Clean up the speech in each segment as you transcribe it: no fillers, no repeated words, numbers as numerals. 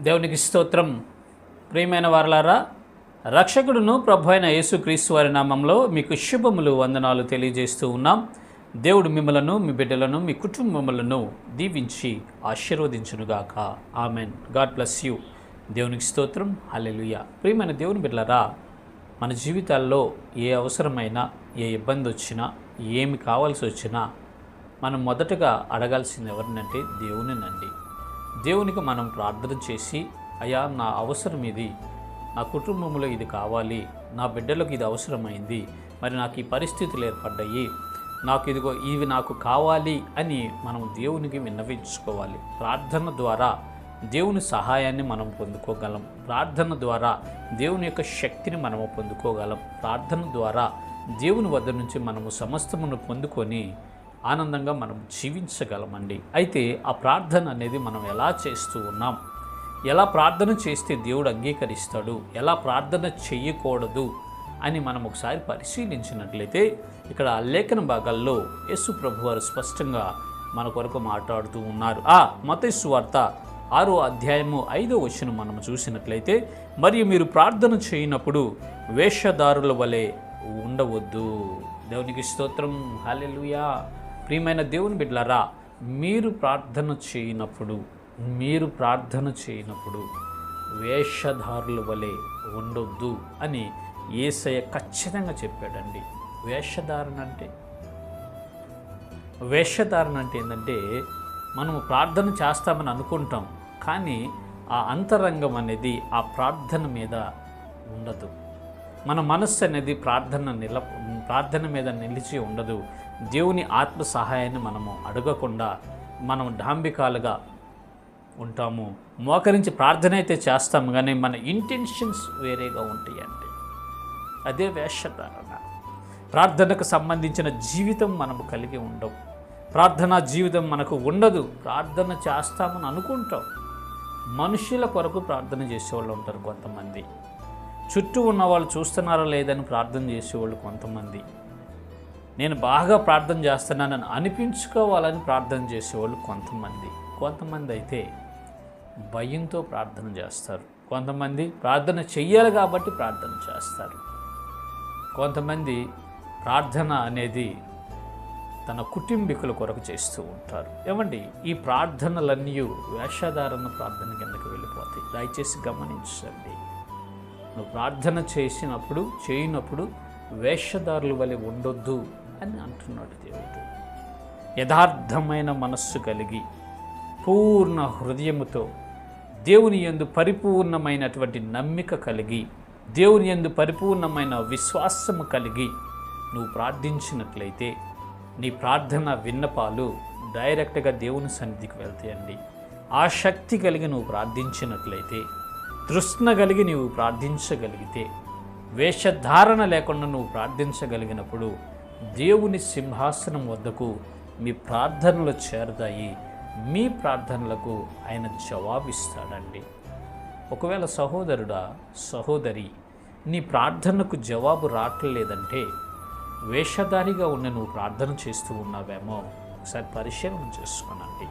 దేవునికి స్తోత్రం. ప్రియమైన వారలారా, రక్షకుడును ప్రభు అయిన యేసుక్రీస్తు వారి నామంలో మీకు శుభములు వందనాలు తెలియజేస్తూ ఉన్నాం. దేవుడు మిమ్మలను, మీ బిడ్డలను, మీ కుటుంబములను దీవించి ఆశీర్వదించునుగాక. ఆమెన్. God bless you. దేవునికి స్తోత్రం. హల్లెలూయా. ప్రియమైన దేవుని బిడ్డలారా, మన జీవితాల్లో ఏ అవసరమైనా, ఏ ఇబ్బంది వచ్చినా, ఏమి కావాల్సి వచ్చినా మనం మొదటగా అడగాల్సింది ఎవరినంటే దేవునినండి. దేవునికి మనం ప్రార్థన చేసి, అయ్యా నా అవసరం ఇది, నా కుటుంబంలో ఇది కావాలి, నా బిడ్డలకు ఇది అవసరమైంది, మరి నాకు ఈ పరిస్థితులు ఏర్పడ్డాయి, నాకు ఇదిగో ఇవి నాకు కావాలి అని మనం దేవునికి విన్నవించుకోవాలి. ప్రార్థన ద్వారా దేవుని సహాయాన్ని మనం పొందుకోగలం. ప్రార్థన ద్వారా దేవుని యొక్క శక్తిని మనము పొందుకోగలం. ప్రార్థన ద్వారా దేవుని వద్ద నుంచి మనము సమస్తమును పొందుకొని ఆనందంగా మనం జీవించగలమండి. అయితే ఆ ప్రార్థన అనేది మనం ఎలా చేస్తూ ఉన్నాం, ఎలా ప్రార్థన చేస్తే దేవుడు అంగీకరిస్తాడు, ఎలా ప్రార్థన చెయ్యకూడదు అని మనం ఒకసారి పరిశీలించినట్లయితే ఇక్కడ లేఖన భాగాల్లో యేసు ప్రభు వారు స్పష్టంగా మన కొరకు మాట్లాడుతూ ఉన్నారు. మత్తయి సువార్త 6వ అధ్యాయము 5వ వచనం మనం చూసినట్లయితే, మరియు మీరు ప్రార్థన చేయనప్పుడు వేషధారుల వలె ఉండవద్దు. దేవునికి స్తోత్రం. హల్లెలూయా. ప్రియమైన దేవుని బిడ్డలారా, మీరు ప్రార్థన చేయనప్పుడు వేషధారుల వలె ఉండొద్దు అని యేసయ్య ఖచ్చితంగా చెప్పాడండి. వేషధారణ అంటే ఏంటంటే, మనము ప్రార్థన చేస్తామని అనుకుంటాం, కానీ ఆ అంతరంగం అనేది ఆ ప్రార్థన మీద ఉండదు. మన మనస్సు అనేది ప్రార్థన మీద నిలిచి ఉండదు. దేవుని ఆత్మ సహాయాన్ని మనము అడగకుండా మనం డాంబికాలుగా ఉంటాము. మోకరించి ప్రార్థన అయితే చేస్తాము, కానీ మన ఇంటెన్షన్స్ వేరేగా ఉంటాయండి. అదే వేషధారణ. ప్రార్థనకు సంబంధించిన జీవితం మనము కలిగి ఉండవు. ప్రార్థనా జీవితం మనకు ఉండదు. ప్రార్థన చేస్తామని అనుకుంటాం. మనుషుల కొరకు ప్రార్థన చేసేవాళ్ళు ఉంటారు కొంతమంది. చుట్టూ ఉన్న వాళ్ళు చూస్తున్నారా లేదని ప్రార్థన చేసేవాళ్ళు కొంతమంది. నేను బాగా ప్రార్థన చేస్తున్నానని అనిపించుకోవాలని ప్రార్థన చేసేవాళ్ళు కొంతమంది అయితే భయంతో ప్రార్థన చేస్తారు. కొంతమంది ప్రార్థన చెయ్యాలి కాబట్టి ప్రార్థన చేస్తారు. కొంతమంది ప్రార్థన అనేది తన కుటుంబీకుల కొరకు చేస్తూ ఉంటారు. ఏమండి, ఈ ప్రార్థనలన్నీ వేషధారణ ప్రార్థన కిందకి వెళ్ళిపోతాయి. దయచేసి గమనించండి. నువ్వు ప్రార్థన చేయనప్పుడు వేషధారుల వలె ఉండొద్దు అని అంటున్నాడు దేవుడు. యథార్థమైన మనస్సు కలిగి పూర్ణ హృదయముతో దేవుని యందు పరిపూర్ణమైనటువంటి నమ్మిక కలిగి, దేవుని యందు పరిపూర్ణమైన విశ్వాసము కలిగి నువ్వు ప్రార్థించినట్లయితే నీ ప్రార్థన విన్నపాలు డైరెక్ట్గా దేవుని సన్నిధికి వెళ్తాయండి. ఆ శక్తి కలిగి నువ్వు ప్రార్థించినట్లయితే, తృష్ణ కలిగి నువ్వు ప్రార్థించగలిగితే, వేషధారణ లేకుండా నువ్వు ప్రార్థించగలిగినప్పుడు దేవుని సింహాసనం వద్దకు మీ ప్రార్థనలు చేరతాయి. మీ ప్రార్థనలకు ఆయన జవాబిస్తాడండి. ఒకవేళ సహోదరుడా, సహోదరి, నీ ప్రార్థనకు జవాబు రావట్లేదంటే వేషధారిగా ఉన్న నువ్వు ప్రార్థన చేస్తూ ఉన్నావేమో ఒకసారి పరిశీలన చేసుకోనండి.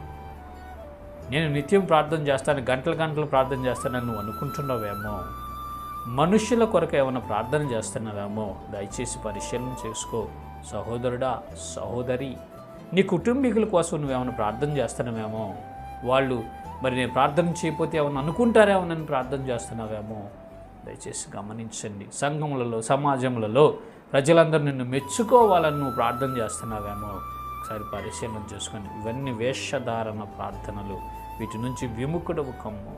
నేను నిత్యం ప్రార్థన చేస్తాను, గంటలు ప్రార్థన చేస్తానని నువ్వు అనుకుంటున్నావేమో, మనుషుల కొరకు ఏమైనా ప్రార్థన చేస్తున్నావేమో దయచేసి పరిశీలన చేసుకో. సహోదరుడా, సహోదరి, నీ కుటుంబీకుల కోసం నువ్వేమైనా ప్రార్థన చేస్తున్నావేమో, వాళ్ళు మరి నేను ప్రార్థన చేయకపోతే ఏమైనా అనుకుంటారేమో నన్ను ప్రార్థన చేస్తున్నావేమో దయచేసి గమనించండి. సంఘములలో, సమాజములలో ప్రజలందరూ నిన్ను మెచ్చుకోవాలని నువ్వు ప్రార్థన చేస్తున్నావేమో ఒకసారి పరిశీలన చేసుకొని. ఇవన్నీ వేషధారణ ప్రార్థనలు. వీటి నుంచి విముఖుడవు కమ్ము.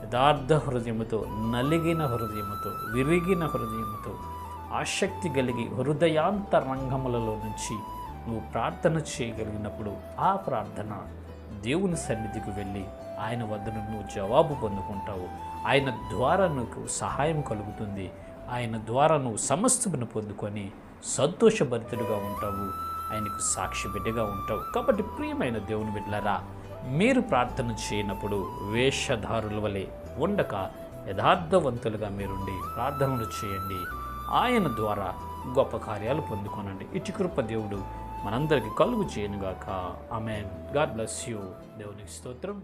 యథార్థ హృదయముతో, నలిగిన హృదయముతో, విరిగిన హృదయముతో, ఆసక్తి కలిగి హృదయాంతరంగములలో నుంచి నువ్వు ప్రార్థన చేయగలిగినప్పుడు ఆ ప్రార్థన దేవుని సన్నిధికి వెళ్ళి ఆయన వద్ద నువ్వు జవాబు పొందుకుంటావు. ఆయన ద్వారా నీకు సహాయం కలుగుతుంది. ఆయన ద్వారా నువ్వు సమస్తమును పొందుకొని సంతోషభరితుడిగా ఉంటావు. ఆయనకు సాక్షి బిడ్డగా ఉంటావు. కాబట్టి ప్రియమైన దేవుని బిడ్డలారా, మీరు ప్రార్థన చేయనప్పుడు వేషధారుల వలె ఉండక యథార్థవంతులుగా మీరుండి ప్రార్థనలు చేయండి. ఆయన ద్వారా గొప్ప కార్యాలు పొందుకోనండి. ఇటు కృప దేవుడు మనందరికీ కలుగు చేయనుగాక. ఆమేన్. God bless you. దేవునికి స్తోత్రం.